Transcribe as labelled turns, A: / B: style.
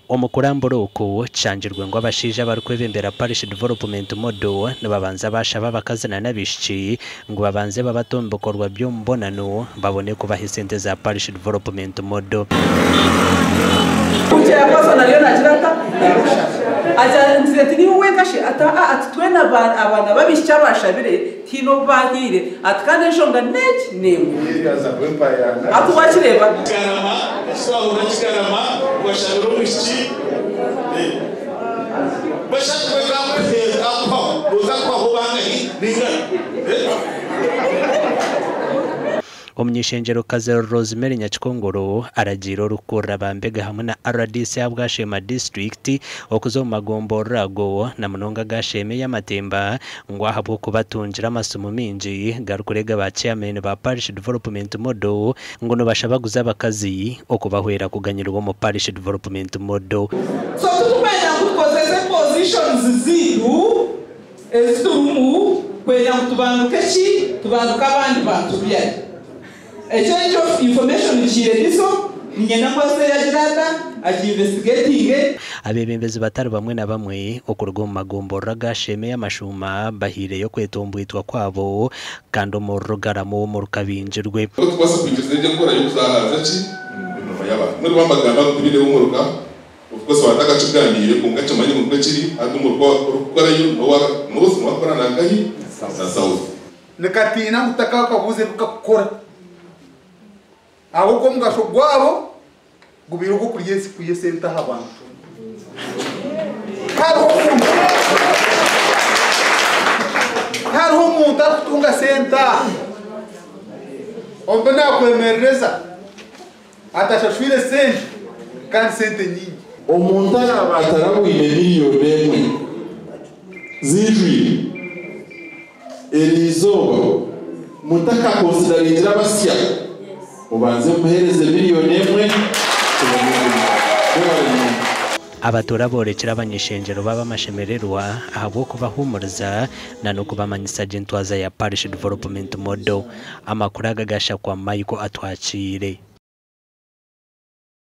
A: omukulamburuku chanjirwe ngo abashija barukwebembera parish development model nibabanza bashaba bakazana n'abishiki ngo babanze babatombokorwa byo mbonano babone kubaha isente za parish development model.
B: Aja nzeti weka shi atwena abana babishya bashabire tino bahire atkane shonga net nemu atwachireba
C: karama swahura karama washabiro mwishi bashakwe kamwe akho uzakwa hobangahi ninga
A: Omnyishengero Kazero Rosemary Nyakikongoro aragira urukura bambega hamwe na RDC ya Sheema district okuzo magombo rago na munonga ga Sheme y'amatemba ngo ahabwo kubatunjira amasomo minji garukurega ba chairman ba parish development model ngo no bashabaguza abakazi okubahwera kuganyira uwo mu parish development model.
B: So tukumenya kukozese positions zidu estumu kwenya kutubanduke ki tubanduka abandi batubye. A change of information chirediso ngenda kwase yajirata ajiinvestigating
A: abebembezi batari bamwe na bamwe okurwa mu magombo raga Sheme y'amashuma bahire yo kwetomboitwa kwabo kandi mu rugaramo mu rukabinjirwe
D: twasa kwigeze nje gukora yo kuzahaza ki nyuma yaba muri bamagamba kubire umuruka ukose watakacuganire kungaca manye mu kwekiri adumurwa rukora yo no wose mwakora nagahi na south
E: nekatina mutaka kabuze kukakora ahubwo mugasho gwabo gubiruko kuri Yesu kuye senta habantu hariho umuntu akutunga senta ombe nakwemerereza atashashwire sente kandi sente nyingi
C: omuntu arabatarabuye miliyoni emwe zijwi elizoba mutaka konsidaringira basya ubanze muhereze miliyoni emwe
A: abatora borekera abanyeshengero baba amashemererwa ahabwo kubahumuriza na no kubamanyisa gentwaza ya parish development model amakuru agagasha kwa Michael atwakire.